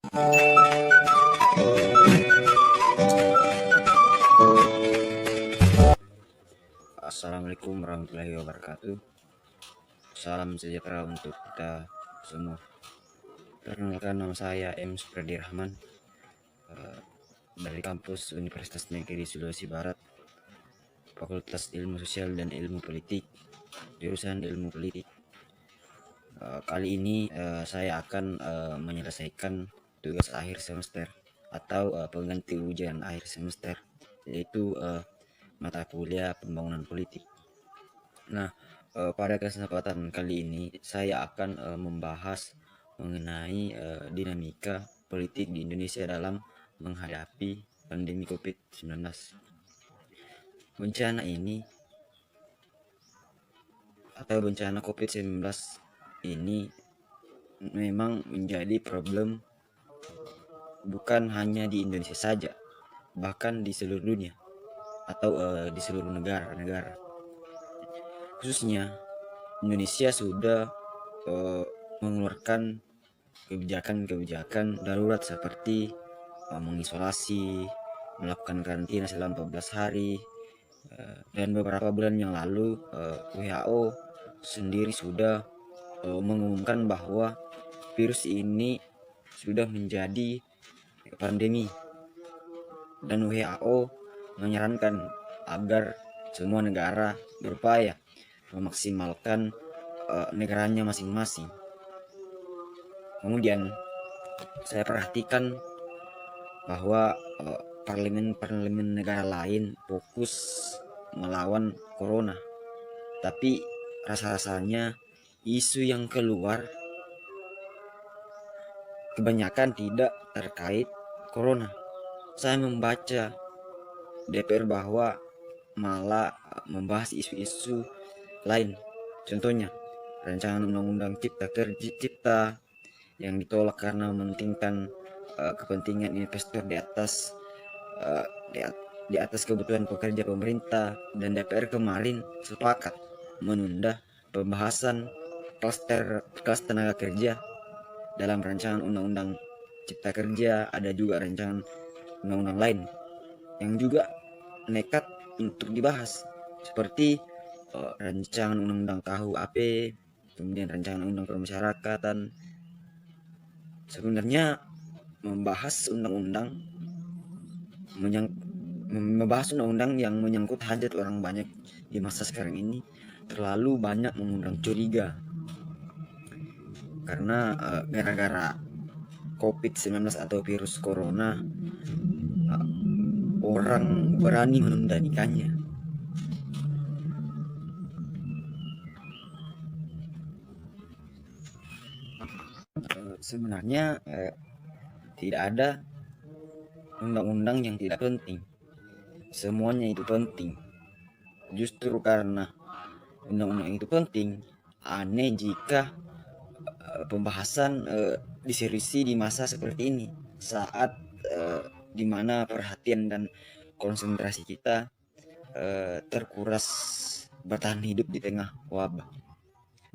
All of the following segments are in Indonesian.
Assalamualaikum warahmatullahi wabarakatuh. Salam sejahtera untuk kita semua. Perkenalkan, nama saya M. Supradi Rahman, dari kampus Universitas Negeri Sulawesi Barat, Fakultas Ilmu Sosial dan Ilmu Politik, jurusan Ilmu Politik. Kali ini saya akan menyelesaikan tugas akhir semester atau pengganti ujian akhir semester, yaitu mata kuliah Pembangunan Politik. Nah, pada kesempatan kali ini saya akan membahas mengenai dinamika politik di Indonesia dalam menghadapi pandemi COVID-19. Bencana ini atau bencana COVID-19 ini memang menjadi problem bukan hanya di Indonesia saja, bahkan di seluruh dunia atau di seluruh negara. Khususnya Indonesia sudah mengeluarkan kebijakan darurat seperti mengisolasi, melakukan karantina selama 14 hari, dan beberapa bulan yang lalu WHO sendiri sudah mengumumkan bahwa virus ini sudah menjadi pandemi, dan WHO menyarankan agar semua negara berupaya memaksimalkan negaranya masing-masing. Kemudian saya perhatikan bahwa parlemen negara lain fokus melawan corona, tapi rasa-rasanya isu yang keluar kebanyakan tidak terkait corona. Saya membaca DPR bahwa malah membahas isu-isu lain, contohnya rancangan undang-undang cipta yang ditolak karena mementingkan kepentingan investor di atas kebutuhan pekerja pemerintah, dan DPR kemarin sepakat menunda pembahasan kelas tenaga kerja dalam rancangan undang-undang cipta kerja. Ada juga rancangan undang-undang lain yang juga nekat untuk dibahas, seperti rancangan undang-undang KUHP, kemudian rancangan undang permasyarakatan. Sebenarnya membahas undang-undang yang menyangkut hajat orang banyak di masa sekarang ini terlalu banyak mengundang curiga, karena gara-gara COVID-19 atau virus corona, orang berani menunda nikahnya. Sebenarnya tidak ada undang-undang yang tidak penting, semuanya itu penting. Justru karena undang-undang itu penting, aneh jika pembahasan diseriusi di masa seperti ini, saat dimana perhatian dan konsentrasi kita terkuras bertahan hidup di tengah wabah.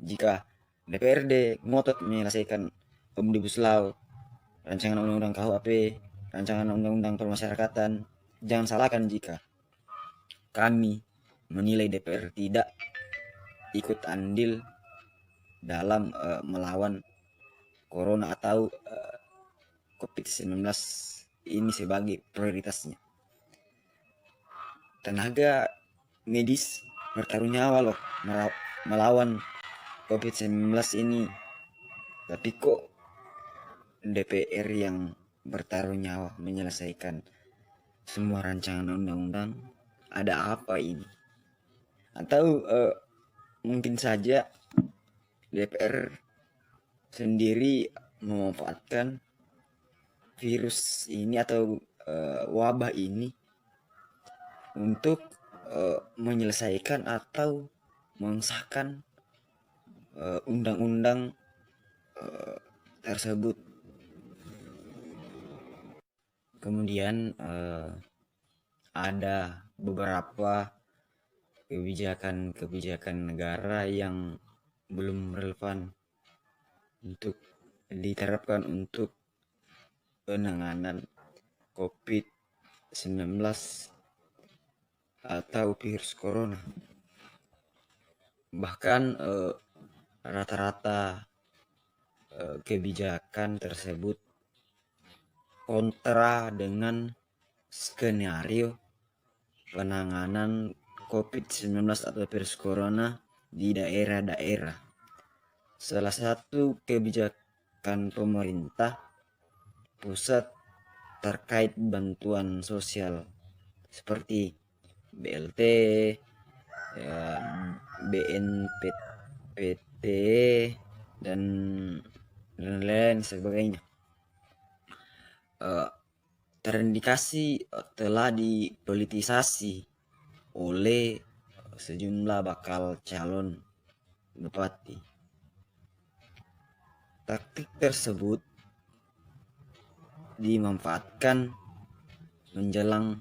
Jika DPRD ngotot menyelesaikan Omnibus Law, rancangan undang-undang KUHP, rancangan undang-undang permasyarakatan, jangan salahkan jika kami menilai DPR tidak ikut andil dalam melawan corona atau COVID-19 ini sebagai prioritasnya. Tenaga medis bertaruh nyawa loh melawan COVID-19 ini, tapi kok DPR yang bertaruh nyawa menyelesaikan semua rancangan undang-undang? Ada apa ini? Atau mungkin saja DPR sendiri memanfaatkan virus ini atau wabah ini untuk menyelesaikan atau mengesahkan undang-undang tersebut. Kemudian ada beberapa kebijakan negara yang belum relevan untuk diterapkan untuk penanganan COVID-19 atau virus corona. Bahkan rata-rata kebijakan tersebut kontra dengan skenario penanganan COVID-19 atau virus corona di daerah-daerah. Salah satu kebijakan pemerintah pusat terkait bantuan sosial seperti BLT, BNPT, dan lain-lain sebagainya, terindikasi telah dipolitisasi oleh sejumlah bakal calon bupati. Taktik tersebut dimanfaatkan menjelang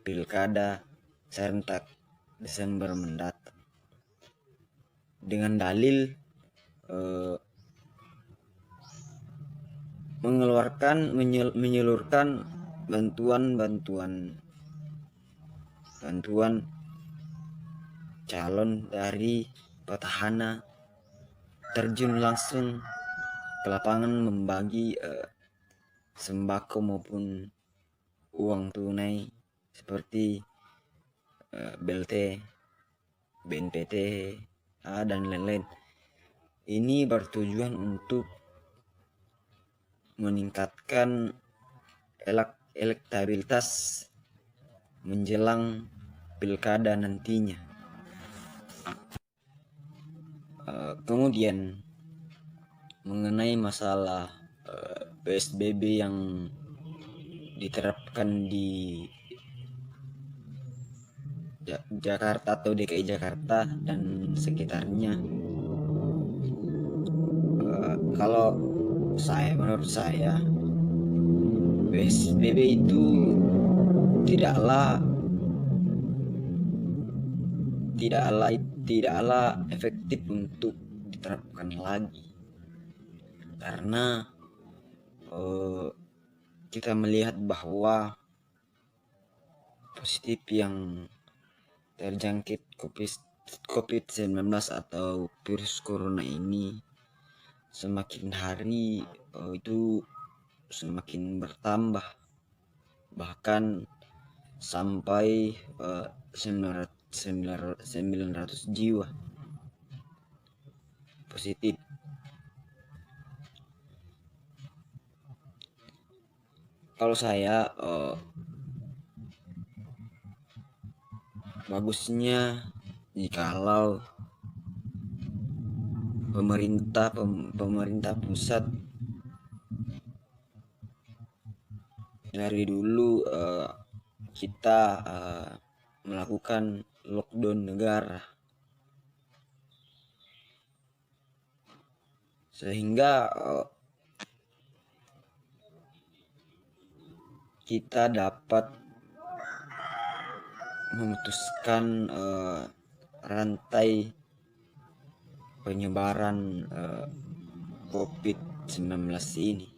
pilkada serentak Desember mendatang dengan dalil menyalurkan bantuan calon dari petahana terjun langsung ke lapangan membagi sembako maupun uang tunai seperti BLT, BNPT, dan lain-lain. Ini bertujuan untuk meningkatkan elektabilitas menjelang pilkada nantinya. Kemudian mengenai masalah PSBB yang diterapkan di Jakarta atau DKI Jakarta dan sekitarnya, kalau menurut saya PSBB itu tidaklah efektif untuk diterapkan lagi, karena kita melihat bahwa positif yang terjangkit COVID-19 atau virus corona ini semakin hari itu semakin bertambah, bahkan sampai 900 jiwa positif. Kalau saya bagusnya jikalau pemerintah pusat dari dulu kita melakukan lockdown negara, sehingga kita dapat memutuskan rantai penyebaran COVID-19 ini.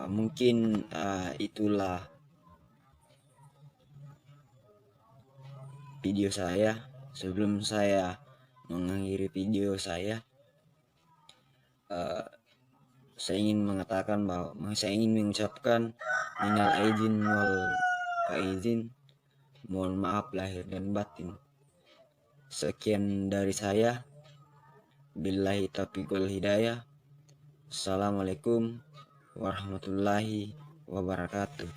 Mungkin itulah video saya. Sebelum saya mengakhiri video saya ingin mengucapkan minal aidin wal faizin, mohon maaf lahir dan batin. Sekian dari saya, billahi taufiq wal hidayah. Assalamualaikum warahmatullahi wabarakatuh.